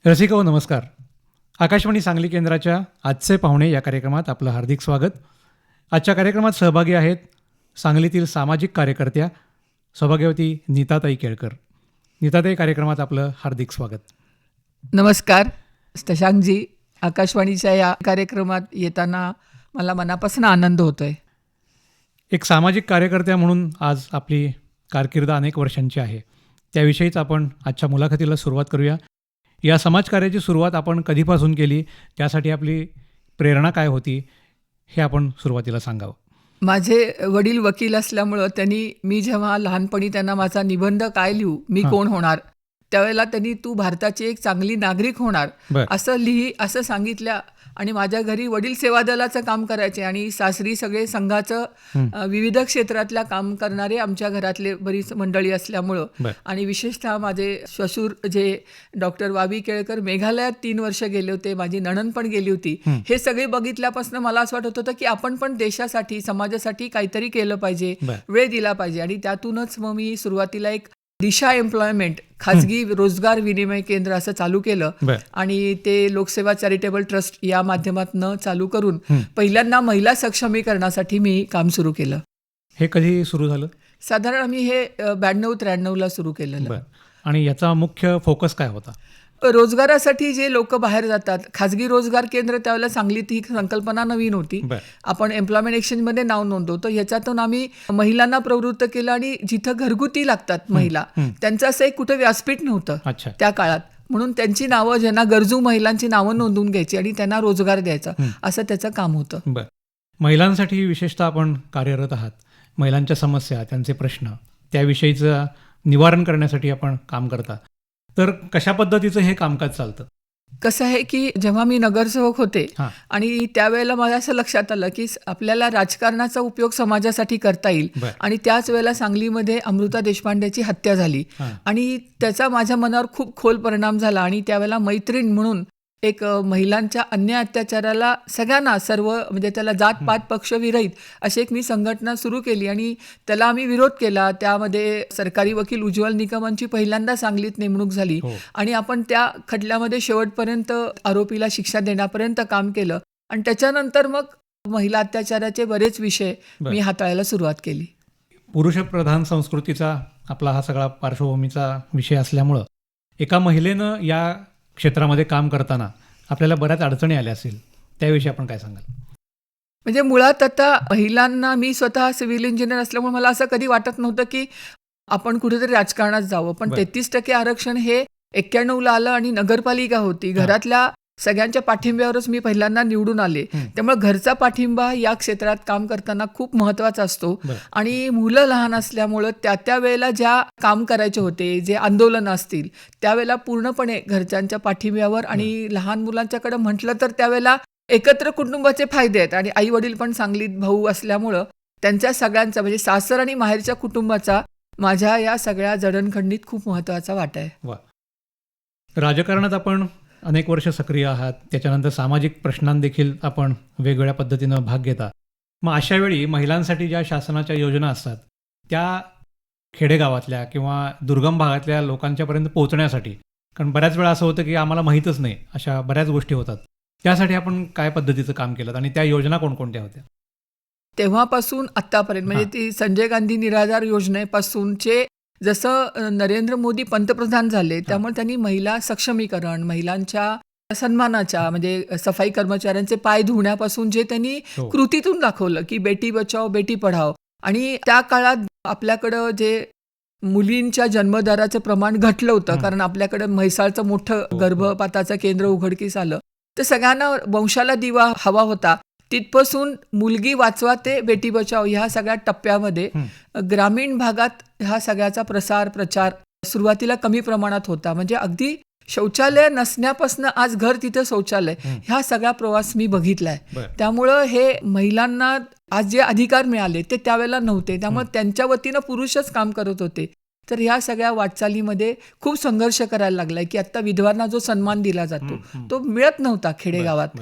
रसिक हो नमस्कार. आकाशवाणी सांगली केंद्राच्या आजचे पाहुणे या कार्यक्रमात आपलं हार्दिक स्वागत. आजच्या कार्यक्रमात सहभागी आहेत सांगलीतील सामाजिक कार्यकर्त्या सौभाग्यवती नीताताई केळकर. नीताताई, कार्यक्रमात आपलं हार्दिक स्वागत. नमस्कार शशांकजी, आकाशवाणीच्या या कार्यक्रमात येताना मला मनापासून आनंद होतोय. एक सामाजिक कार्यकर्त्या म्हणून आज आपली कारकीर्द अनेक वर्षांची आहे, त्याविषयीच आपण आजच्या मुलाखतीला सुरुवात करूया. या समाजकार्याची सुरुवात आपण कधीपासून केली, त्यासाठी आपली प्रेरणा काय होती, हे आपण सुरुवातीला सांगावं. माझे वडील वकील असल्यामुळं मी जेव्हा लहानपणी त्यांना माझा निबंध काय लिहू, मी कोण होणार, त्यावेळेला त्यांनी तू भारताची एक चांगली नागरिक होणार असं सांगितलं. आणि माझ्या घरी वडील सेवा दलाचं काम करायचे आणि सासरी सगळे संघाचं विविध क्षेत्रातल्या काम करणारे आमच्या घरातले बरीच मंडळी असल्यामुळं, आणि विशेषतः माझे श्वशूर जे डॉक्टर वावी केळकर मेघालयात 3 वर्ष गेले होते, माझी नणंद पण गेली होती. हे सगळे बघितल्यापासून मला असं वाटत होतं की आपण पण देशासाठी समाजासाठी काहीतरी केलं पाहिजे, वेळ दिला पाहिजे. आणि त्यातूनच मग मी सुरुवातीला एक दिशा एम्प्लॉयमेंट खाजगी रोजगार विनिमय केंद्र असं चालू केलं आणि ते लोकसेवा चॅरिटेबल ट्रस्ट या माध्यमातून चालू करून पहिल्यांदा महिला सक्षमीकरणासाठी मी काम सुरू केलं. हे कधी सुरू झालं? साधारण आम्ही हे 92-93 सुरू केलेलं. आणि याचा मुख्य फोकस काय होता? रोजगारासाठी जे लोक बाहेर जातात, खाजगी रोजगार केंद्र त्यावेळेला सांगलीत ही संकल्पना नवीन होती. आपण एम्प्लॉयमेंट एक्सचेंजमध्ये नाव नोंदवतो, ह्याच्यातून आम्ही महिलांना प्रवृत्त केलं. आणि जिथं घरगुती लागतात महिला, त्यांचं असं एक कुठं व्यासपीठ नव्हतं त्या काळात, म्हणून त्यांची नावं, ज्यांना गरजू महिलांची नावं नोंदवून घ्यायची आणि त्यांना रोजगार द्यायचा, असं त्याचं काम होतं. महिलांसाठी विशेषतः आपण कार्यरत आहात. महिलांच्या समस्या, त्यांचे प्रश्न, त्याविषयीचं निवारण करण्यासाठी आपण काम करता. तर कशा पद्धतीचं हे कामकाज चालतं? कसं आहे की जेव्हा मी नगरसेवक होते आणि त्यावेळेला मला असं लक्षात आलं की आपल्याला राजकारणाचा उपयोग समाजासाठी करता येईल. आणि त्याच वेळेला सांगलीमध्ये अमृता देशपांडेची हत्या झाली आणि त्याचा माझ्या मनावर खूप खोल परिणाम झाला. आणि त्यावेळेला मैत्रीण म्हणून एक महिलांच्या अन्याय अत्याचाराला सगळ्यांना, सर्व म्हणजे त्याला जात पात पक्ष विरहित अशी एक मी संघटना सुरू केली आणि त्याला आम्ही विरोध केला. त्यामध्ये सरकारी वकील उज्ज्वल निकमांची पहिल्यांदा सांगलीत नेमणूक झाली आणि आपण त्या खटल्यामध्ये शेवटपर्यंत आरोपीला शिक्षा देण्यापर्यंत काम केलं. आणि त्याच्यानंतर मग महिला अत्याचाराचे बरेच विषय मी हाताळायला सुरुवात केली. पुरुषप्रधान संस्कृतीचा आपला हा सगळा पार्श्वभूमीचा विषय असल्यामुळं एका महिलेनं या क्षेत्रामध्ये काम करताना आपल्याला बऱ्याच अडचणी आल्या असेल, त्याविषयी आपण काय सांगाल? म्हणजे मुळात आता महिलांना, मी स्वतः सिव्हिल इंजिनियर असल्यामुळे मला असं कधी वाटत नव्हतं की आपण कुठेतरी राजकारणात जावं. पण 33% आरक्षण हे 91ला आलं आणि नगरपालिका होती. घरातल्या सगळ्यांच्या पाठिंब्यावरच मी पहिल्यांदा निवडून आले. त्यामुळे घरचा पाठिंबा या क्षेत्रात काम करताना खूप महत्वाचा असतो. आणि मुलं लहान असल्यामुळं त्या वेळेला ज्या काम करायचे होते, जे आंदोलन असतील, त्यावेळेला पूर्णपणे घरच्यांच्या पाठिंब्यावर. आणि लहान मुलांच्याकडे म्हटलं तर त्यावेळेला एकत्र कुटुंबाचे फायदे आहेत. आणि आई वडील पण सांगलीत, भाऊ असल्यामुळं त्यांच्या सगळ्यांचा म्हणजे सासर आणि माहेरच्या कुटुंबाचा माझ्या या सगळ्या जडणघडणीत खूप महत्वाचा वाटा आहे. राजकारणात आपण अनेक वर्ष सक्रिय आहात, त्याच्यानंतर सामाजिक प्रश्नांदेखील आपण वेगवेगळ्या पद्धतीनं भाग घेता. मग अशा वेळी महिलांसाठी ज्या शासनाच्या योजना असतात त्या खेडेगावातल्या किंवा दुर्गम भागातल्या लोकांच्यापर्यंत पोहोचण्यासाठी, कारण बऱ्याच वेळा असं होतं की आम्हाला माहीतच नाही, अशा बऱ्याच गोष्टी होतात, त्यासाठी आपण काय पद्धतीचं काम केलं आणि त्या योजना कोणकोणत्या होत्या? तेव्हापासून आत्तापर्यंत म्हणजे ती संजय गांधी निराधार योजनेपासूनचे, जसं नरेंद्र मोदी पंतप्रधान झाले त्यामुळे त्यांनी महिला सक्षमीकरण, महिलांच्या सन्मानाच्या, म्हणजे सफाई कर्मचाऱ्यांचे पाय धुण्यापासून जे त्यांनी कृतीतून दाखवलं की बेटी बचाओ बेटी पढाओ. आणि त्या काळात आपल्याकडं जे मुलींच्या जन्मदराचं प्रमाण घटलं होतं, कारण आपल्याकडं म्हैसाळचं मोठं गर्भपाताचं केंद्र उघडकीस आलं, तर सगळ्यांना वंशाला दिवा हवा होता. तिथपासून मुलगी वाचवा ते बेटी बचाओ ह्या सगळ्या टप्प्यामध्ये ग्रामीण भागात ह्या सगळ्याचा प्रचार सुरुवातीला कमी प्रमाणात होता. म्हणजे अगदी शौचालय नसण्यापासून आज घर तिथं शौचालय, ह्या सगळा प्रवास मी बघितलाय. त्यामुळं हे महिलांना आज जे अधिकार मिळाले ते त्यावेळेला नव्हते, त्यामुळे त्यांच्या वतीनं पुरुषच काम करत होते. तर ह्या सगळ्या वाटचालीमध्ये खूप संघर्ष करायला लागलाय की आता विधवांना जो सन्मान दिला जातो तो मिळत नव्हता खेडेगावात.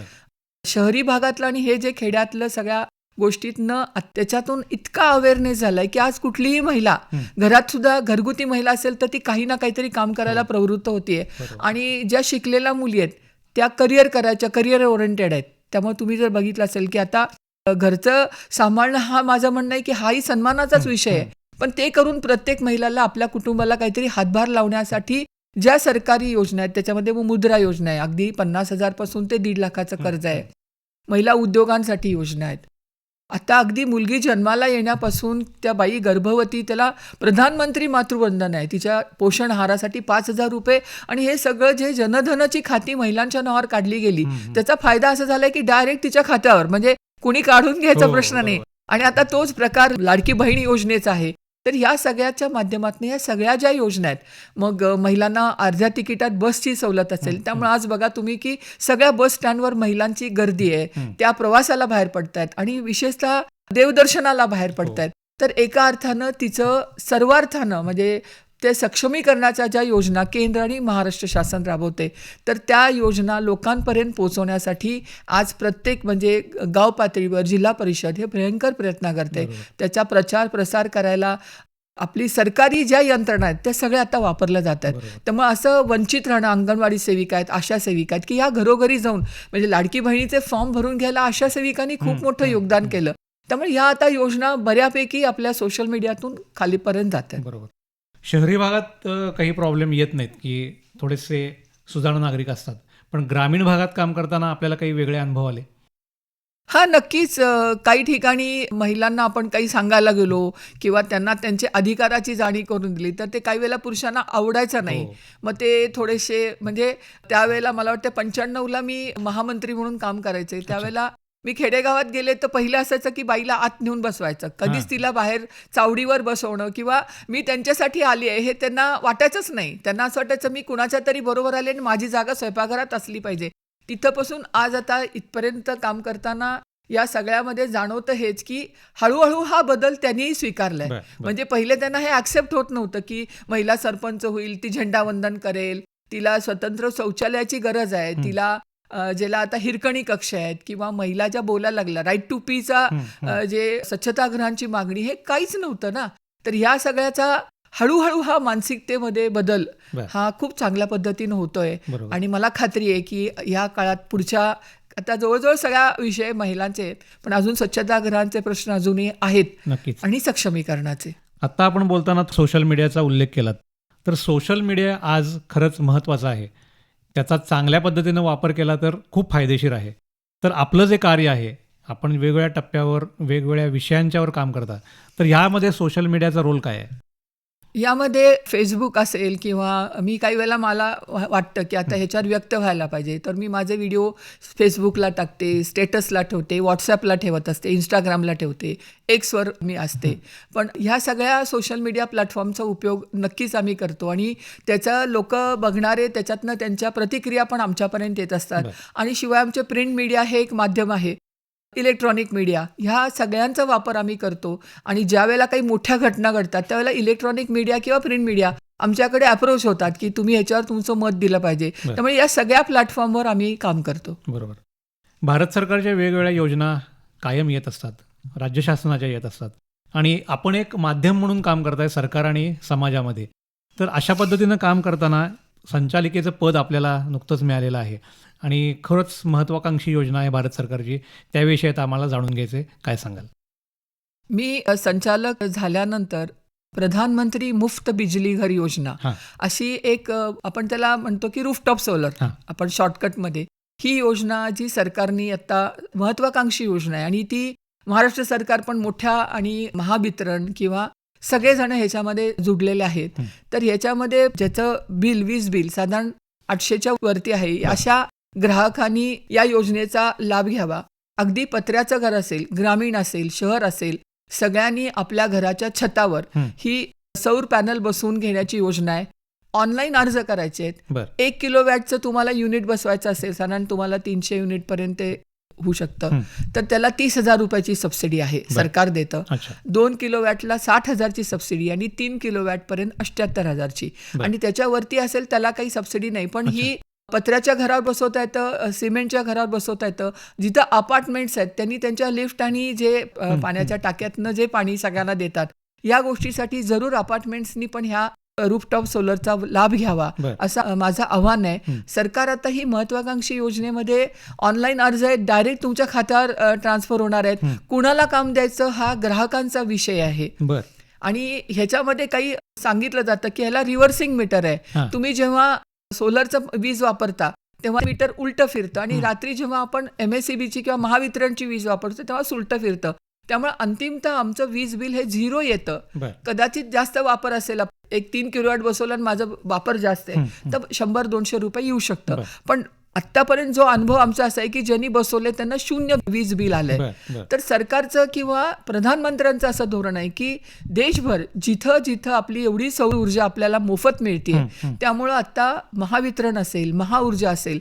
शहरी भागातलं आणि हे जे खेड्यातलं सगळ्या गोष्टीतनं त्याच्यातून इतका अवेअरनेस झालाय की आज कुठलीही महिला घरात सुद्धा घरगुती महिला असेल तर ती काही ना काहीतरी काम करायला प्रवृत्त होतीये. आणि ज्या शिकलेल्या मुली आहेत त्या करिअर ओरिएंटेड आहेत. त्यामुळे तुम्ही जर बघितलं असेल की आता घरचं सांभाळणं हा माझं म्हणणं आहे की हाही सन्मानाचाच विषय आहे, पण ते करून प्रत्येक महिलाला आपल्या कुटुंबाला काहीतरी हातभार लावण्यासाठी ज्या सरकारी योजना आहेत त्याच्यामध्ये मुद्रा योजना आहे, अगदी 50,000 पासून ते 1.5 लाखाचं कर्ज आहे. महिला उद्योगांसाठी योजना आहेत. आता अगदी मुलगी जन्माला येण्यापासून त्या बाई गर्भवती त्याला प्रधानमंत्री मातृवंदन आहे, तिच्या पोषण आहारासाठी 5,000 रुपये. आणि हे सगळं जे जनधनची खाती महिलांच्या नावावर काढली गेली त्याचा फायदा असा झालाय की डायरेक्ट तिच्या खात्यावर, म्हणजे कुणी काढून घ्यायचा प्रश्न नाही. आणि आता तोच प्रकार लाडकी बहीण योजनेचा आहे. तर या सगळ्याच्या माध्यमातून या सगळ्या ज्या योजना आहेत, मग महिलांना अर्ध्या तिकिटात बसची सवलत असेल, त्यामुळे आज बघा तुम्ही की सगळ्या बस स्टँडवर महिलांची गर्दी आहे, त्या प्रवासाला बाहेर पडतायत आणि विशेषतः देवदर्शनाला बाहेर पडतायत. तर एका अर्थानं तिचं सर्वार्थानं म्हणजे ते सक्षमीकरणाच्या ज्या योजना केंद्र आणि महाराष्ट्र शासन राबवते, तर त्या योजना लोकांपर्यंत पोहोचवण्यासाठी आज प्रत्येक म्हणजे गाव पातळीवर जिल्हा परिषद हे भयंकर प्रयत्न करते. त्याचा प्रचार प्रसार करायला आपली सरकारी ज्या यंत्रणा आहेत त्या सगळ्या आता वापरल्या जात आहेत. त्यामुळे असं वंचित राहणं, अंगणवाडी सेविका आहेत, आशा सेविका आहेत की या घरोघरी जाऊन म्हणजे लाडकी बहिणीचे फॉर्म भरून घ्यायला आशा सेविकांनी खूप मोठं योगदान केलं. त्यामुळे ह्या आता योजना बऱ्यापैकी आपल्या सोशल मीडियातून खालीपर्यंत जात आहेत. बरोबर. शहरी भागात काही प्रॉब्लेम येत नाहीत की थोडेसे सुजाण नागरिक असतात, पण ग्रामीण भागात काम करताना आपल्याला काही वेगळे अनुभव आले? हा नक्कीच. काही ठिकाणी महिलांना आपण काही सांगायला गेलो किंवा त्यांना त्यांच्या अधिकाराची जाणीव करून दिली तर ते काही वेळेला पुरुषांना आवडायचं नाही. मग ते थोडेसे म्हणजे त्यावेळेला मला वाटतं 95ला मी महामंत्री म्हणून काम करायचे. त्यावेळेला मी खेडेगावात गेले तर पहिलं असायचं की बाईला आत नेऊन बसवायचं, कधीच तिला बाहेर चावडीवर बसवणं किंवा मी त्यांच्यासाठी आली आहे हे त्यांना वाटायचंच नाही. त्यांना असं वाटायचं मी कुणाच्या तरी बरोबर आले आणि माझी जागा स्वयंपाकघरात असली पाहिजे. तिथंपासून आज आता इथपर्यंत काम करताना या सगळ्यामध्ये जाणवतं हेच की हळूहळू हा बदल त्यांनीही स्वीकारलाय. म्हणजे पहिले त्यांना हे ॲक्सेप्ट होत नव्हतं की महिला सरपंच होईल, ती झेंडावंदन करेल, तिला स्वतंत्र शौचालयाची गरज आहे, तिला ज्याला आता हिरकणी कक्ष आहेत किंवा महिला ज्या बोलायला लागल्या राईट टू पीचा जे स्वच्छतागृहांची मागणी, हे काहीच नव्हतं ना. तर ह्या सगळ्याचा हळूहळू हा मानसिकतेमध्ये बदल हा खूप चांगल्या पद्धतीनं होतोय. आणि मला खात्री आहे की या काळात पुढच्या आता जवळजवळ सगळ्या विषय महिलांचे आहेत, पण अजून स्वच्छतागृहांचे प्रश्न अजूनही आहेत आणि सक्षमीकरणाचे. आता आपण बोलताना सोशल मीडियाचा उल्लेख केलात, तर सोशल मीडिया आज खरंच महत्त्वाचा आहे. त्याचा चांगल्या पद्धतीनं वापर केला तर खूप फायदेशीर आहे. तर आपलं जे कार्य आहे, आपण वेगवेगळ्या टप्प्यावर वेगवेगळ्या विषयांच्यावर काम करता, तर ह्यामध्ये सोशल मीडियाचा रोल काय आहे? यामध्ये फेसबुक असेल किंवा मी काही वेळेला मला वाटतं की आता ह्याच्यावर व्यक्त व्हायला पाहिजे, तर मी माझे व्हिडिओ फेसबुकला टाकते, स्टेटसला ठेवते, व्हॉट्सॲपला ठेवत असते, इंस्टाग्रामला ठेवते, एक्सवर मी असते. पण ह्या सगळ्या सोशल मीडिया प्लॅटफॉर्मचा उपयोग नक्कीच आम्ही करतो आणि त्याचा लोक बघणारे त्याच्यातनं त्यांच्या प्रतिक्रिया पण आमच्यापर्यंत येत असतात. आणि शिवाय आमचे प्रिंट मीडिया हे एक माध्यम आहे, इलेक्ट्रॉनिक मीडिया, ह्या सगळ्यांचा वापर आम्ही करतो. आणि ज्या वेळेला काही मोठ्या घटना घडतात त्यावेळेला इलेक्ट्रॉनिक मीडिया किंवा प्रिंट मीडिया आमच्याकडे अप्रोच होतात की तुम्ही ह्याच्यावर तुमचं मत दिलं पाहिजे. त्यामुळे या सगळ्या प्लॅटफॉर्मवर आम्ही काम करतो. बरोबर. भारत सरकारच्या वेगवेगळ्या योजना कायम येत असतात, राज्य शासनाच्या येत असतात, आणि आपण एक माध्यम म्हणून काम करताय सरकार आणि समाजामध्ये. तर अशा पद्धतीनं काम करताना संचालिकेचं पद आपल्याला नुकतंच मिळालेलं आहे आणि खरंच महत्त्वाकांक्षी योजना आहे भारत सरकारची. त्याविषयी आता आम्हाला जाणून घ्यायचे, काय सांगाल? मी संचालक झाल्यानंतर प्रधानमंत्री मुफ्त बिजली घर योजना अशी एक आपण त्याला म्हणतो की रूफटॉप सोलर आपण शॉर्टकटमध्ये, ही योजना जी सरकारने आता महत्त्वाकांक्षी योजना आहे आणि ती महाराष्ट्र सरकार पण मोठ्या आणि महावितरण किंवा सगळेजण ह्याच्यामध्ये जुडलेले आहेत. तर ह्याच्यामध्ये ज्याचं बिल वीज बिल साधारण 800च्या वरती आहे, अशा ग्राहकांनी या योजनेचा लाभ घ्यावा. अगदी पत्र्याचं घर असेल, ग्रामीण असेल, शहर असेल, सगळ्यांनी आपल्या घराच्या छतावर ही सौर पॅनल बसवून घेण्याची योजना आहे. ऑनलाईन अर्ज करायचे आहेत. 1 किलोवॅटचं तुम्हाला युनिट बसवायचं असेल, साधारण तुम्हाला 300 युनिटपर्यंत होऊ शकतं, तर त्याला 30,000 रुपयाची सबसिडी आहे, सरकार देतं. 2 किलोवॅटला 60,000ची सबसिडी आणि 3 किलोवॅटपर्यंत 78,000ची. आणि त्याच्यावरती असेल त्याला काही सबसिडी नाही. पण ही पत्र्याच्या घरावर बसवता येतं, सिमेंटच्या घरावर बसवता येतं. जिथं अपार्टमेंट्स आहेत त्यांनी त्यांच्या लिफ्ट आणि जे पाण्याच्या टाक्यातनं जे पाणी सगळ्यांना देतात, या गोष्टीसाठी जरूर अपार्टमेंट्सनी पण ह्या रूफटॉप सोलरचा लाभ घ्यावा, बरं. असं माझं आव्हान आहे. सरकार आता ही महत्वाकांक्षी योजनेमध्ये ऑनलाईन अर्ज आहेत, डायरेक्ट तुमच्या खात्यावर ट्रान्सफर होणार आहेत. कुणाला काम द्यायचं हा ग्राहकांचा विषय आहे. बर आणि ह्याच्यामध्ये काही सांगितलं जातं की ह्याला रिव्हर्सिंग मीटर हा. आहे. तुम्ही जेव्हा सोलरचं वीज वापरता तेव्हा मीटर उलटं फिरतं आणि रात्री जेव्हा आपण MSEBची किंवा महावितरणची वीज वापरतो तेव्हा उलटं फिरतं. त्यामुळे अंतिमतः आमचं वीज बिल हे 0 येतं. बर कदाचित जास्त वापर असेल, एक 3 किलोवॅट बसवला आणि माझा वापर जास्त आहे तर 100-200 रुपये येऊ शकतं. बरं. पण आत्तापर्यंत जो अनुभव आमचा असा आहे की ज्यांनी बसवले त्यांना 0 वीज बिल आलंय. बर बर तर सरकारचं किंवा प्रधानमंत्र्यांचं असं धोरण आहे की देशभर जिथं जिथं आपली एवढी सौर ऊर्जा आपल्याला मोफत मिळते, त्यामुळं आता महावितरण असेल, महाऊर्जा असेल,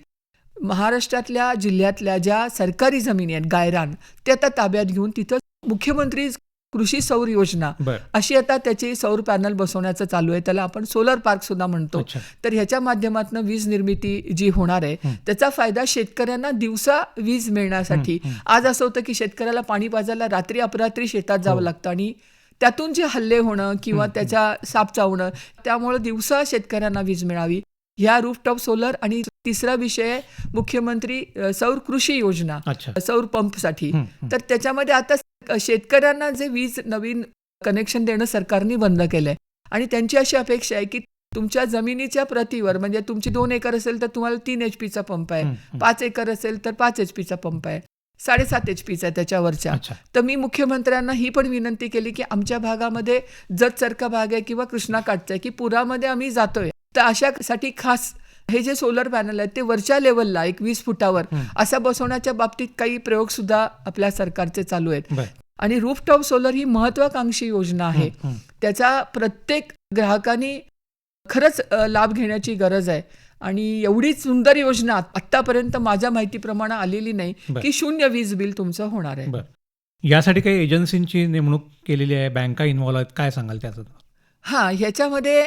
महाराष्ट्रातल्या जिल्ह्यातल्या ज्या सरकारी जमिनी आहेत गायरान, ते आता ताब्यात घेऊन तिथं मुख्यमंत्री कृषी सौर योजना बर अशी आता त्याची सौर पॅनल बसवण्याचं चालू आहे. त्याला आपण सोलर पार्क सुद्धा म्हणतो. अच्छा. तर ह्याच्या माध्यमातून वीज निर्मिती जी होणार आहे त्याचा फायदा शेतकऱ्यांना दिवसा वीज मिळण्यासाठी. आज असं होतं की शेतकऱ्याला पाणी पाजायला रात्री अपरात्री शेतात जावं लागतं आणि त्यातून जे हल्ले होणं किंवा त्याच्या साप चावणं, त्यामुळे दिवसा शेतकऱ्यांना वीज मिळावी. ह्या रूफटॉप सोलर आणि तिसरा विषय आहे मुख्यमंत्री सौर कृषी योजना, अच्छा. सौर पंपसाठी. तर त्याच्यामध्ये आता शेतकऱ्यांना जे वीज नवीन कनेक्शन देणं सरकारने बंद केलंय आणि त्यांची अशी अपेक्षा आहे की तुमच्या जमिनीच्या प्रतीवर, म्हणजे तुमची 2 एकर असेल तर तुम्हाला 3 HP पंप आहे, 5 एकर असेल तर 5 HP पंप आहे, 7.5 HP आहे त्याच्यावरच्या. अच्छा. तर मी मुख्यमंत्र्यांना ही पण विनंती केली की आमच्या भागामध्ये जतसारखा भाग आहे किंवा कृष्णाकाठचा आहे की पुरामध्ये आम्ही जातोय, तर अशासाठी खास हे जे सोलर पॅनल आहेत ते वरच्या लेवलला 20 फुटावर असं बसवण्याच्या बाबतीत काही प्रयोग सुद्धा आपल्या सरकारचे चालू आहेत. बर आणि रूफटॉप सोलर ही महत्वाकांक्षी योजना आहे. त्याचा प्रत्येक ग्राहकांनी खरंच लाभ घेण्याची गरज आहे. आणि एवढी सुंदर योजना आत्तापर्यंत माझ्या माहितीप्रमाणे आलेली नाही की 0 वीज बिल तुमचं होणार आहे. बर यासाठी काही एजन्सींची नेमणूक केलेली आहे, बँका इन्व्हॉल्व आहेत, काय सांगाल त्याचं? हां, ह्याच्यामध्ये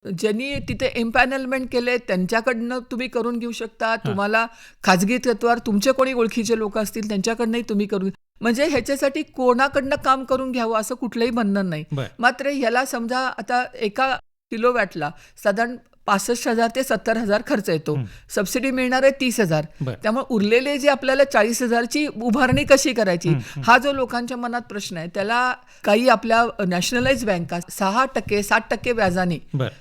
ज्यांनी तिथे एम्पॅनलमेंट केले त्यांच्याकडनं तुम्ही करून घेऊ शकता. तुम्हाला खाजगी तत्वावर तुमचे कोणी ओळखीचे लोक असतील त्यांच्याकडनंही तुम्ही करून, म्हणजे ह्याच्यासाठी कोणाकडनं काम करून घ्यावं असं कुठलंही बंधन नाही. मात्र ह्याला समजा आता एका किलोवॅटला साधारण 65,000 ते 70,000 खर्च येतो. सबसिडी मिळणार आहे 30,000. त्यामुळे उरलेले जे आपल्याला 40,000ची उभारणी कशी करायची, हा जो लोकांच्या मनात प्रश्न आहे, त्याला काही आपल्या नॅशनलाइज बँका 6%, 7% व्याजाने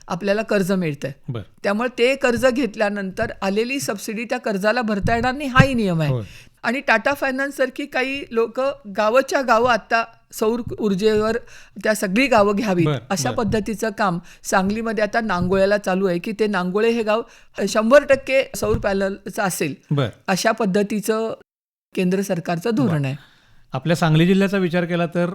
आपल्याला कर्ज मिळतंय. त्यामुळे ते कर्ज घेतल्यानंतर आलेली सबसिडी त्या कर्जाला भरता येणार नाही, हाही नियम आहे. आणि टाटा फायनान्स सारखी काही लोक गावाच्या गावं आता सौर ऊर्जेवर त्या सगळी गावं घ्यावीत अशा पद्धतीचं काम सांगलीमध्ये आता नांगोळ्याला चालू आहे की ते नांगोळे हे गाव 100% सौर पॅनलचं असेल, अशा पद्धतीचं केंद्र सरकारचं धोरण आहे. आपल्या सांगली जिल्ह्याचा विचार केला तर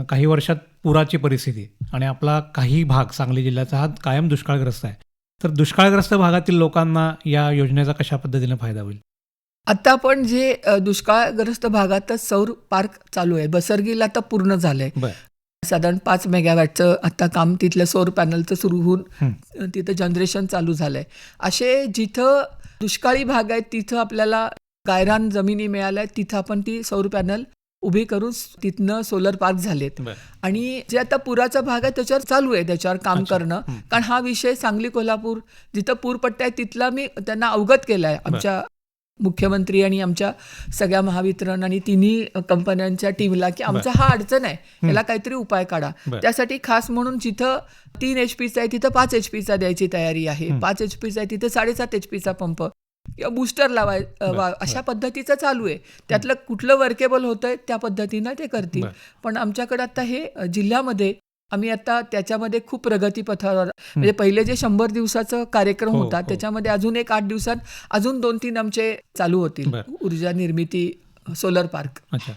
काही वर्षात पुराची परिस्थिती आणि आपला काही भाग सांगली जिल्ह्याचा हा कायम दुष्काळग्रस्त आहे. तर दुष्काळग्रस्त भागातील लोकांना या योजनेचा कशा पद्धतीने फायदा होईल? आता आपण जे दुष्काळग्रस्त भागातच सौर पार्क चालू आहे. बसरगीला आता पूर्ण झालंय. साधारण 5 मेगावॅटचं आता काम तिथलं सौर पॅनलचं सुरू होऊन तिथं जनरेशन चालू झालंय. असे जिथं दुष्काळी भाग आहेत तिथं आपल्याला गायरान जमिनी मिळाल्या आहेत, तिथं आपण ती सौर पॅनल उभी करून तिथनं सोलर पार्क झालेत. आणि जे आता पुराचा भाग आहे त्याच्यावर चालू आहे त्याच्यावर काम करणं, कारण हा विषय सांगली कोल्हापूर जिथं पूरपट्ट्या आहे तिथला मी त्यांना अवगत केला आहे. आमच्या मुख्यमंत्री आणि आमच्या सगळ्या महावितरण आणि तिन्ही कंपन्यांच्या टीमला की आमचा हा अडचण आहे, याला काहीतरी उपाय काढा. त्यासाठी खास म्हणून जिथं 3 HPचा आहे तिथं 5 HPचा द्यायची तयारी आहे, 5 HPचा आहे तिथं 7.5 HPचा पंप किंवा बूस्टर अशा पद्धतीचं चालू आहे. त्यातलं कुठलं वर्केबल होतंय त्या पद्धतीनं ते करतील. पण आमच्याकडे आता हे जिल्ह्यामध्ये आम्ही आता त्याच्यामध्ये खूप प्रगतीपथावर, म्हणजे पहिले जे 100 दिवसाचा कार्यक्रम होता त्याच्यामध्ये अजून एक 8 दिवसात अजून 2-3 आमचे चालू होतील ऊर्जा निर्मिती सोलर पार्क. अच्छा,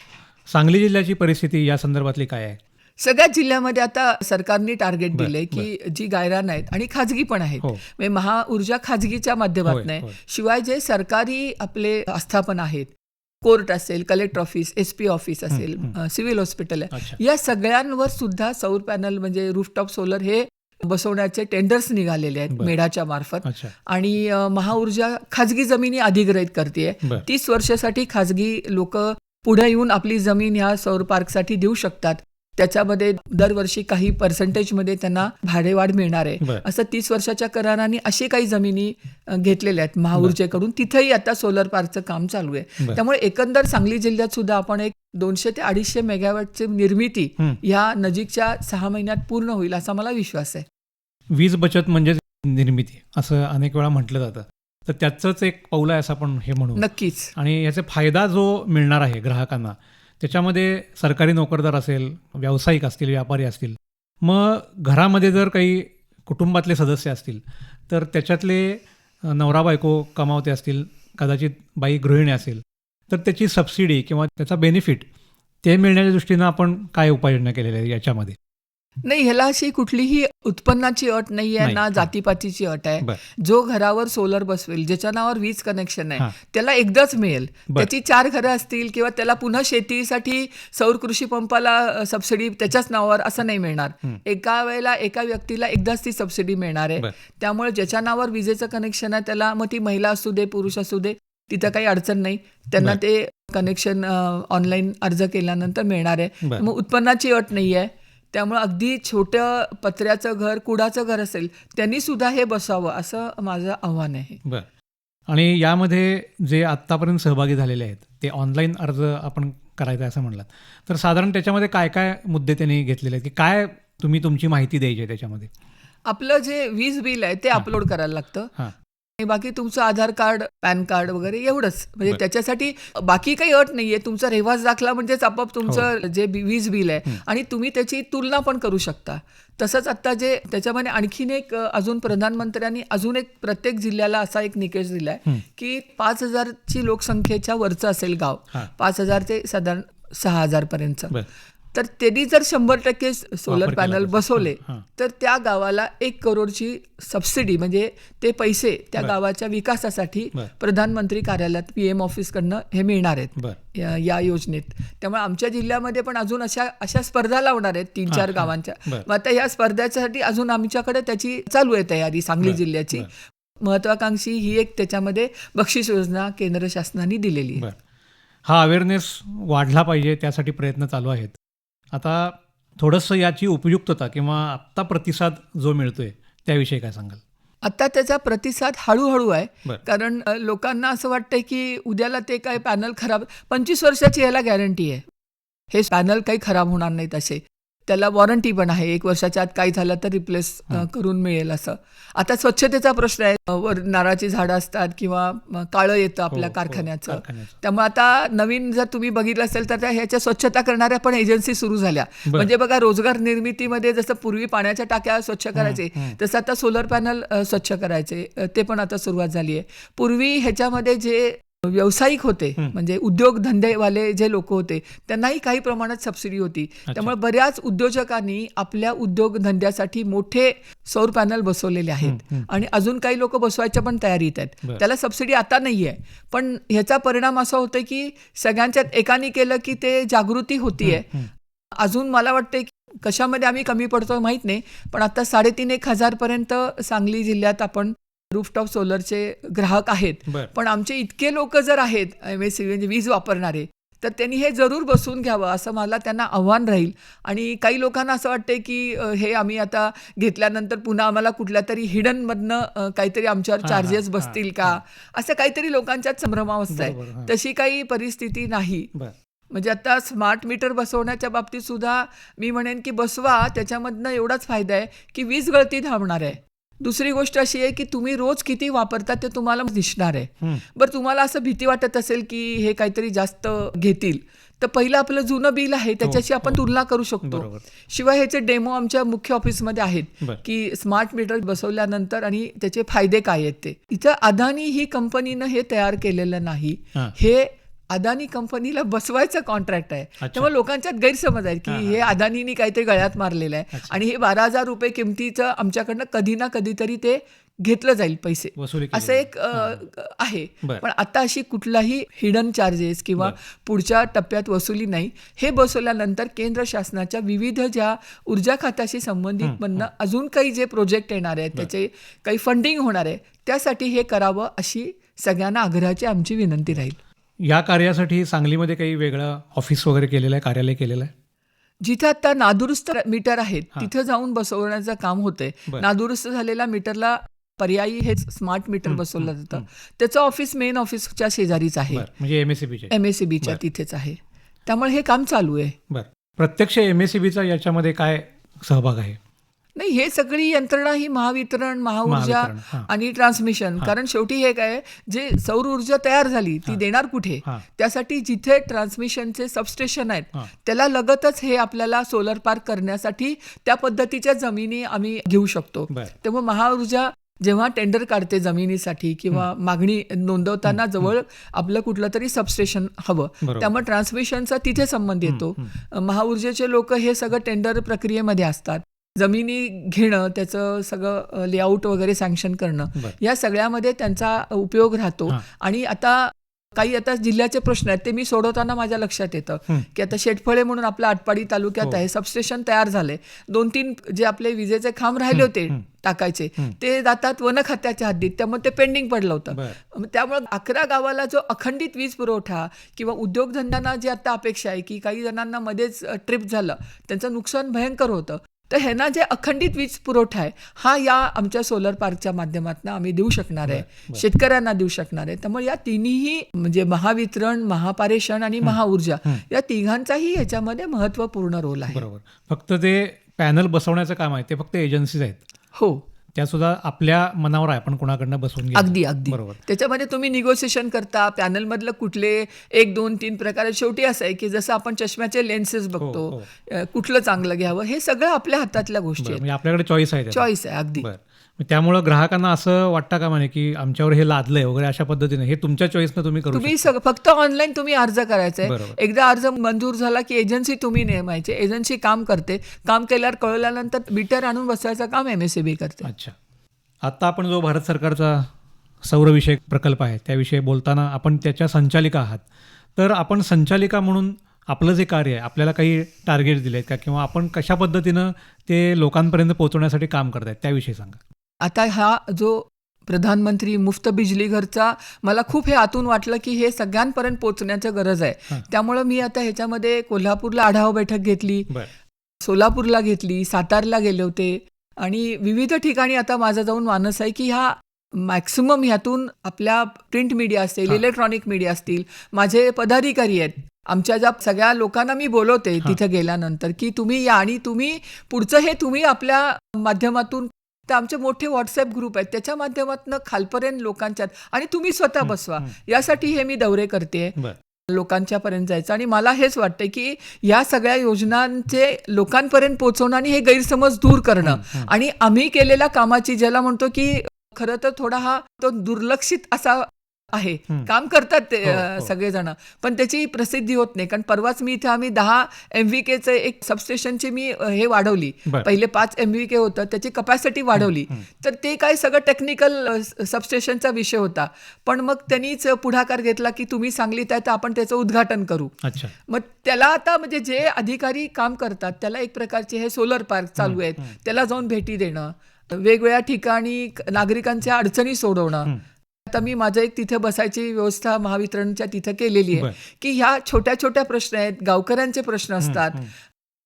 सांगली जिल्ह्याची परिस्थिती या संदर्भातली काय आहे? सगळ्याच जिल्ह्यामध्ये आता सरकारने टार्गेट दिलंय की जी गायरान आहेत आणि खाजगी पण आहेत, म्हणजे महाऊर्जा खाजगीच्या माध्यमातून आहे, शिवाय जे सरकारी आपले आस्थापना आहेत, कोर्ट असेल, कलेक्टर ऑफिस, SP ऑफिस असेल, सिव्हिल हॉस्पिटल आहे, या सगळ्यांवर सुद्धा सौर पॅनल म्हणजे रूफटॉप सोलर हे बसवण्याचे टेंडर्स निघालेले आहेत बरं. मेढाच्या मार्फत. अच्छा. आणि महाऊर्जा खाजगी जमिनी अधिग्रहित करते. बरं. 30 वर्षासाठी खाजगी लोक पुढे येऊन आपली जमीन ह्या सौर पार्कसाठी देऊ शकतात. त्याच्यामध्ये दरवर्षी काही पर्सेंटेजमध्ये त्यांना भाडेवाढ मिळणार आहे. बरं. असं 30 वर्षाच्या कराराने अशी काही जमिनी घेतलेल्या आहेत महाऊर्जेकडून. तिथेही आता सोलर पार्कचं काम चालू आहे. बरं. त्यामुळे एकंदर सांगली जिल्ह्यात सुद्धा आपण एक 200 ते 250 मेगावॅटची निर्मिती ह्या नजीकच्या 6 महिन्यात पूर्ण होईल असा मला विश्वास आहे. वीज बचत म्हणजे निर्मिती असं अनेक वेळा म्हटलं जातं, तर त्याचंच एक पाऊल आहे असं आपण हे म्हणू. नक्कीच. आणि याचा फायदा जो मिळणार आहे ग्राहकांना, त्याच्यामध्ये सरकारी नोकरदार असेल, व्यावसायिक असतील, व्यापारी असतील, मग घरामध्ये जर काही कुटुंबातले सदस्य असतील तर त्याच्यातले नवरा बायको कमावते असतील, कदाचित बाई गृहिणी असेल, तर त्याची सबसिडी किंवा त्याचा बेनिफिट ते मिळण्याच्या दृष्टीनं आपण काय उपाययोजना केलेल्या आहे याच्यामध्ये? नाही, ह्याला अशी कुठलीही उत्पन्नाची अट नाही आहे, नाही. ना जातीपातीची अट आहे. बरं. जो घरावर सोलर बसवेल, ज्याच्या नावावर वीज कनेक्शन आहे, हां. त्याला एकदाच मिळेल. बरं. त्याची 4 घरं असतील किंवा त्याला पुन्हा शेतीसाठी सौर कृषी पंपाला सबसिडी त्याच्याच नावावर असं नाही मिळणार. एका वेळेला एका व्यक्तीला एकदाच ती सबसिडी मिळणार आहे. बरं. त्यामुळे ज्याच्या नावावर विजेचं कनेक्शन आहे त्याला, मग ती महिला असू दे पुरुष असू दे, तिथं काही अडचण नाही. त्यांना बरं. ते कनेक्शन ऑनलाईन अर्ज केल्यानंतर मिळणार आहे. बरं. मग उत्पन्नाची अट नाही आहे. त्यामुळे अगदी छोटं पत्र्याचं घर, कुडाचं घर असेल त्यांनी सुद्धा हे बसावं असं माझं आव्हान आहे. बरं. आणि यामध्ये जे आत्तापर्यंत सहभागी झालेले आहेत ते ऑनलाईन अर्ज आपण करायचा असं म्हणलात, तर साधारण त्याच्यामध्ये काय काय मुद्दे त्यांनी घेतलेले आहेत, की काय तुम्ही तुमची माहिती द्यायची आहे त्याच्यामध्ये? आपलं जे वीज बिल आहे ते अपलोड करायला लागतं. हां. आणि बाकी तुमचं आधार कार्ड, पॅन कार्ड वगैरे एवढंच. म्हणजे बरं. त्याच्यासाठी बाकी काही अट नाहीये. तुमचा रेवाज दाखला म्हणजेच आपोआप तुमचं जे वीज बिल आहे आणि तुम्ही त्याची तुलना पण करू शकता. तसंच आता जे त्याच्यामध्ये आणखीन एक अजून प्रधानमंत्र्यांनी अजून एक प्रत्येक जिल्ह्याला असा एक निकष दिलाय की 5,000ची लोकसंख्येच्या वरचं असेल गाव, हां. 5,000 ते साधारण 6,000 पर्यंतचं, बरं. तर त्यांनी जर 100% सोलर वापर केला पॅनल त्याचा. बसवले हां. तर त्या गावाला 1 करोडची सबसिडी म्हणजे ते पैसे त्या बरं. गावाच्या विकासासाठी बरं. प्रधानमंत्री कार्यालयात PM ऑफिसकडनं हे मिळणार आहेत बरं. या योजनेत. त्यामुळे आमच्या जिल्ह्यामध्ये पण अजून अशा स्पर्धा लावणार आहेत 3-4 हां, गावांच्या. बरं. मग आता या स्पर्धेसाठी अजून आमच्याकडे त्याची चालू आहे तयारी सांगली बरं. जिल्ह्याची. बरं. महत्वाकांक्षी ही एक त्याच्यामध्ये बक्षीस योजना केंद्र शासनाने दिलेली आहे. बरं. हा अवेअरनेस वाढला पाहिजे, त्यासाठी प्रयत्न चालू आहेत. आता थोडंसं याची उपयुक्तता किंवा आत्ता प्रतिसाद जो मिळतोय त्याविषयी काय सांगाल? आता त्याचा प्रतिसाद हळूहळू आहे. बरं. कारण लोकांना असं वाटतंय की उद्याला ते काय पॅनल खराब, 25 वर्षाची याला गॅरंटी आहे. हे पॅनल काही खराब होणार नाहीत असे. त्याला वॉरंटी पण आहे. 1 वर्षाच्या आत काही झालं तर रिप्लेस करून मिळेल असं. आता स्वच्छतेचा प्रश्न आहे. वर नारळाची झाडं असतात किंवा काळं येतं आपल्या हो, कारखान्याचं. कारखान्याचं. त्यामुळे आता नवीन जर तुम्ही बघितलं असेल तर ह्याच्या स्वच्छता करणाऱ्या पण एजन्सी सुरू झाल्या. बरं. म्हणजे बघा, रोजगार निर्मितीमध्ये जसं पूर्वी पाण्याच्या टाक्या स्वच्छ करायचे तसं आता सोलर पॅनल स्वच्छ करायचे, ते पण आता सुरुवात झाली आहे. पूर्वी ह्याच्यामध्ये जे व्यावसायिक होते म्हणजे उद्योगधंदेवाले जे लोक होते त्यांनाही काही प्रमाणात सबसिडी होती. त्यामुळे बऱ्याच उद्योजकांनी आपल्या उद्योगधंद्यासाठी मोठे सौर पॅनल बसवलेले आहेत आणि अजून काही लोक बसवायच्या पण तयारीत आहेत. त्याला सबसिडी आता नाही आहे, पण ह्याचा परिणाम असा होतोय की सगळ्यांच्यात एकाने केलं की ते जागृती होतीये. अजून मला वाटतंय की कशामध्ये आम्ही कमी पडतो माहीत नाही, पण आता 3,500-1,000 पर्यंत सांगली जिल्ह्यात आपण रूफटॉप सोलरचे ग्राहक आहेत. बरं. पण आमचे इतके लोक जर आहेत MSCV म्हणजे वीज वापरणारे, तर त्यांनी हे जरूर बसवून घ्यावं असं मला त्यांना आव्हान राहील. आणि काही लोकांना असं वाटतंय की हे आम्ही आता घेतल्यानंतर पुन्हा आम्हाला कुठल्या तरी हिडनमधनं काहीतरी आमच्यावर चार्जेस बसतील का, असं काहीतरी लोकांच्यात संभ्रमावस्था आहे. तशी काही परिस्थिती नाही. म्हणजे आता स्मार्ट मीटर बसवण्याच्या बाबतीत सुद्धा मी म्हणेन की बसवा, त्याच्यामधनं एवढाच फायदा आहे की वीज गळती थांबणार आहे. दुसरी गोष्ट अशी आहे की तुम्ही रोज किती वापरता ते तुम्हाला दिसणार आहे. बरं, तुम्हाला असं भीती वाटत असेल की हे काहीतरी जास्त घेतील, तर पहिलं आपलं जुनं बिल आहे त्याच्याशी आपण तुलना करू शकतो. शिवाय ह्याचे डेमो आमच्या मुख्य ऑफिसमध्ये आहेत की स्मार्ट मीटर बसवल्यानंतर आणि त्याचे फायदे काय आहेत ते. इथं अदानी ही कंपनीनं हे तयार केलेलं नाही, हे अदानी कंपनीला बसवायचं कॉन्ट्रॅक्ट आहे. त्यामुळे लोकांच्यात गैरसमज आहे की हे अदानीनी काहीतरी गळ्यात मारलेलं आहे आणि हे 12,000 रुपये किमतीचं आमच्याकडनं कधी ना कधीतरी ते घेतलं जाईल पैसे, वसुली केली असं एक आहे. बरं. पण आता अशी कुठलाही हिडन चार्जेस किंवा पुढच्या टप्प्यात वसुली नाही. हे बसवल्यानंतर केंद्र शासनाच्या विविध ज्या ऊर्जा खात्याशी संबंधित म्हणणं अजून काही जे प्रोजेक्ट येणार आहेत त्याचे काही फंडिंग होणार आहे त्यासाठी हे करावं अशी सगळ्यांना आग्रहाची आमची विनंती राहील. या कार्यासाठी सांगलीमध्ये काही वेगळं ऑफिस वगैरे केलेलं आहे, कार्यालय केलेलं आहे? जिथे आता नादुरुस्त मीटर आहेत तिथं जाऊन बसवण्याचं काम होतंय. नादुरुस्त झालेल्या मीटरला पर्यायी हे स्मार्ट मीटर बसवलं जातं. त्याचं ऑफिस मेन ऑफिसच्या शेजारीच आहे, म्हणजे MSEBच्या तिथेच आहे. त्यामुळे हे काम चालू आहे. बरं, प्रत्यक्ष MSEBचा याच्यामध्ये काय सहभाग आहे? नाही, हे सगळी यंत्रणा ही महावितरण, महाऊर्जा आणि ट्रान्समिशन. कारण शेवटी हे काय, जे सौर ऊर्जा तयार झाली ती देणार कुठे, त्यासाठी जिथे ट्रान्समिशनचे सबस्टेशन आहेत त्याला लगतच हे आपल्याला सोलर पार्क करण्यासाठी त्या पद्धतीच्या जमिनी आम्ही घेऊ शकतो. त्यामुळे महाऊर्जा जेव्हा टेंडर काढते जमिनीसाठी किंवा मागणी नोंदवताना जवळ आपलं कुठलं तरी सबस्टेशन हवं, त्यामुळे ट्रान्समिशनचा तिथे संबंध येतो. महाऊर्जेचे लोक हे सगळं टेंडर प्रक्रियेमध्ये असतात. जमिनी घेणं, त्याचं सगळं लेआउट वगैरे सँक्शन करणं, या सगळ्यामध्ये त्यांचा उपयोग राहतो. आणि आता जिल्ह्याचे प्रश्न आहेत ते मी सोडवताना माझ्या लक्षात येतं की आता शेटफळे म्हणून आपल्या आटपाडी तालुक्यात आहे, सबस्टेशन तयार झालंय. 2-3 जे आपले विजेचे खांब राहिले होते टाकायचे ते जातात वन खात्याच्या हद्दीत, त्यामुळे ते पेंडिंग पडलं होतं. त्यामुळे 11 गावाला जो अखंडित वीज पुरवठा किंवा उद्योगधंद्यांना जी आता अपेक्षा आहे की काही जणांना मध्येच ट्रिप झालं, त्यांचं नुकसान भयंकर होतं, तर ह्यांना जे अखंडित वीज पुरवठा आहे हा या आमच्या सोलर पार्कच्या माध्यमातून आम्ही देऊ शकणार आहे, शेतकऱ्यांना देऊ शकणार आहे. त्यामुळे या तिन्ही म्हणजे महावितरण, महापारेषण आणि महाऊर्जा या तिघांचाही ह्याच्यामध्ये महत्त्वपूर्ण रोल आहे. बरोबर. फक्त ते पॅनल बसवण्याचं काम आहे ते फक्त एजन्सीज आहेत. हो, त्या सुद्धा आपल्या मनावर आहे आपण कोणाकडनं बसवून घ्या. अगदी बरोबर. त्याच्यामध्ये तुम्ही निगोसिएशन करता, पॅनल मधलं कुठले 1, 2, 3 प्रकार. शेवटी असं आहे की जसं आपण चष्म्याचे लेन्सेस बघतो, कुठलं चांगलं घ्यावं, हे सगळं आपल्या हातातल्या गोष्टी आहेत. म्हणजे आपल्याकडे चॉईस आहे. अगदी. त्यामुळं ग्राहकांना असं वाटतं का म्हणे की आमच्यावर हे लादलंय वगैरे अशा पद्धतीने, हे तुमच्या चॉईसनं तुम्ही करू शकता. फक्त ऑनलाईन तुम्ही अर्ज करायचा आहे. एकदा अर्ज मंजूर झाला की एजन्सी तुम्ही नेमायची, एजन्सी काम करते. काम केल्यावर कळल्यानंतर मीटर आणून बसवायचं काम MSEB करते. अच्छा. आता आपण जो भारत सरकारचा सौरविषयक प्रकल्प आहे त्याविषयी बोलताना आपण त्याच्या संचालिका आहात, तर आपण संचालिका म्हणून आपलं जे कार्य आहे, आपल्याला काही टार्गेट दिले आहेत का, किंवा आपण कशा पद्धतीनं ते लोकांपर्यंत पोहोचवण्यासाठी काम करतायत त्याविषयी सांगा. आता हा जो प्रधानमंत्री मुफ्त बिजली घरचा मला खूप हे आतून वाटलं की हे सगळ्यांपर्यंत पोहोचण्याची गरज आहे. त्यामुळं मी आता ह्याच्यामध्ये कोल्हापूरला आढावा बैठक घेतली, सोलापूरला घेतली, सातारला गेले होते आणि विविध ठिकाणी आता माझा जाऊन मानस आहे की हा मॅक्सिमम ह्यातून आपल्या प्रिंट मीडिया असेल, इलेक्ट्रॉनिक मीडिया असतील, माझे पदाधिकारी आहेत, आमच्या ज्या सगळ्या लोकांना मी बोलवते तिथे गेल्यानंतर की तुम्ही या आणि तुम्ही पुढचं हे तुम्ही आपल्या माध्यमातून, तर आमचे मोठे व्हॉट्सअप ग्रुप आहेत त्याच्या माध्यमातून खालपर्यंत लोकांच्यात, आणि तुम्ही स्वतः बसवा, यासाठी हे मी दौरे करते लोकांच्या पर्यंत जायचं. आणि मला हेच वाटतं की या सगळ्या योजनांचे लोकांपर्यंत पोहोचवणं आणि हे गैरसमज दूर करणं आणि आम्ही केलेल्या कामाची, ज्याला म्हणतो की खरं तर थोडा हा तो दुर्लक्षित असा आहे, काम करतात ते सगळेजण, पण त्याची प्रसिद्धी होत नाही. कारण परवाच मी इथे आम्ही 10 MVKचे एक सबस्टेशनची मी हे वाढवली, पहिले 5 MVK होतं त्याची कपॅसिटी वाढवली, तर ते काय सगळं टेक्निकल सबस्टेशनचा विषय होता. पण मग त्यांनीच पुढाकार घेतला की तुम्ही सांगलीत आहे तर आपण त्याचं उद्घाटन करू. मग त्याला आता म्हणजे जे अधिकारी काम करतात त्याला एक प्रकारचे हे सोलर पार्क चालू आहेत, त्याला जाऊन भेटी देणं, वेगवेगळ्या ठिकाणी नागरिकांच्या अडचणी सोडवणं. आता मी माझं एक तिथे बसायची व्यवस्था महावितरणच्या तिथे केलेली आहे की ह्या छोट्या छोट्या प्रश्न आहेत, गावकऱ्यांचे प्रश्न असतात,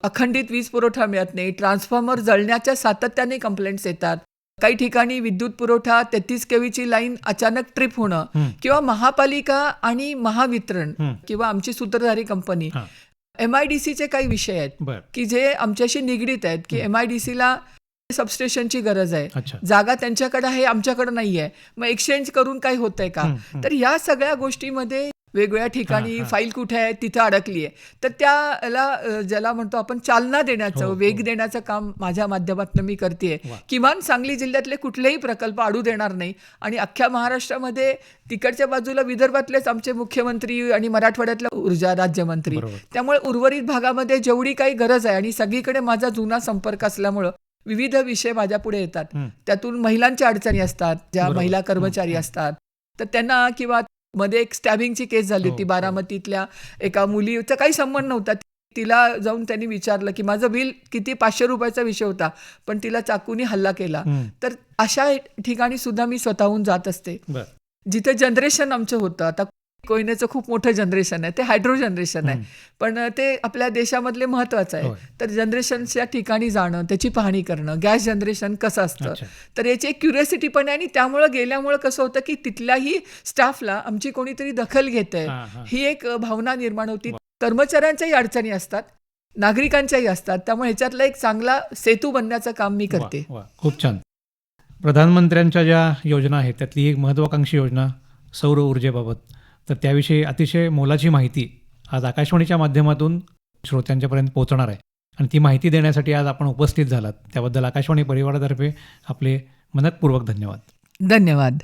अखंडित वीज पुरवठा मिळत नाही, ट्रान्सफॉर्मर जळण्याच्या सातत्याने कंप्लेंट्स येतात, काही ठिकाणी विद्युत पुरवठा 33 kVची लाईन अचानक ट्रिप होणं, किंवा महापालिका आणि महावितरण किंवा आमची सूत्रधारी कंपनी MIDCचे काही विषय आहेत की जे आमच्याशी निगडीत आहेत की MIDCला सबस्टेशनची गरज आहे, जागा त्यांच्याकडे आहे, आमच्याकडे नाही आहे, मग एक्सचेंज करून काही होतंय का. तर या सगळ्या गोष्टीमध्ये वेगवेगळ्या ठिकाणी फाईल कुठे आहे तिथं अडकली आहे, तर त्याला ज्याला म्हणतो आपण चालना देण्याचं, वेग देण्याचं काम माझ्या माध्यमातून मी करते. किमान सांगली जिल्ह्यातले कुठलेही प्रकल्प अडू देणार नाही आणि अख्ख्या महाराष्ट्रामध्ये तिकडच्या बाजूला विदर्भातलेच आमचे मुख्यमंत्री आणि मराठवाड्यातल्या ऊर्जा राज्यमंत्री, त्यामुळे उर्वरित भागामध्ये जेवढी काही गरज आहे आणि सगळीकडे माझा जुना संपर्क असल्यामुळं विविध विषय माझ्या पुढे येतात. हं. त्यातून महिलांच्या अडचणी असतात, ज्या बरोबर. महिला कर्मचारी असतात, तर त्यांना किंवा मध्ये एक स्टॅबिंगची केस झाली हो, होती हो. बारामतीतल्या एका मुलीचा काही संबंध नव्हता. तिला जाऊन त्यांनी विचारलं की माझं बिल किती, 500 रुपयाचा विषय होता, पण तिला चाकूनी हल्ला केला. हं. तर अशा ठिकाणी सुद्धा मी स्वतःहून जात असते. बरं. जिथे जनरेशन आमचं होतं, आता कोयनेचं खूप मोठं जनरेशन आहे, ते हायड्रो जनरेशन आहे, हं. पण ते आपल्या देशामधले महत्त्वाचं आहे. होय. तर जनरेशनच्या ठिकाणी जाणं, त्याची पाहणी करणं, गॅस जनरेशन कसं असतं, अच्छा. तर याची एक क्युरिओसिटी पण आहे. आणि त्यामुळं गेल्यामुळं कसं होतं की तिथल्याही स्टाफला आमची कोणीतरी दखल घेतंय हां, हां. ही एक भावना निर्माण होती. कर्मचाऱ्यांच्याही अडचणी असतात, नागरिकांच्याही असतात, त्यामुळे ह्याच्यातला एक चांगला सेतू बनण्याचं काम मी करते. वा, वा. खूप छान. प्रधानमंत्र्यांच्या ज्या योजना आहेत त्यातली एक महत्त्वाकांक्षी योजना सौर ऊर्जेबाबत, तर त्याविषयी अतिशय मोलाची माहिती आज आकाशवाणीच्या माध्यमातून श्रोत्यांच्यापर्यंत पोहोचणार आहे. आणि ती माहिती देण्यासाठी आज आपण उपस्थित झालात त्याबद्दल आकाशवाणी परिवारातर्फे आपले मनःपूर्वक धन्यवाद. धन्यवाद.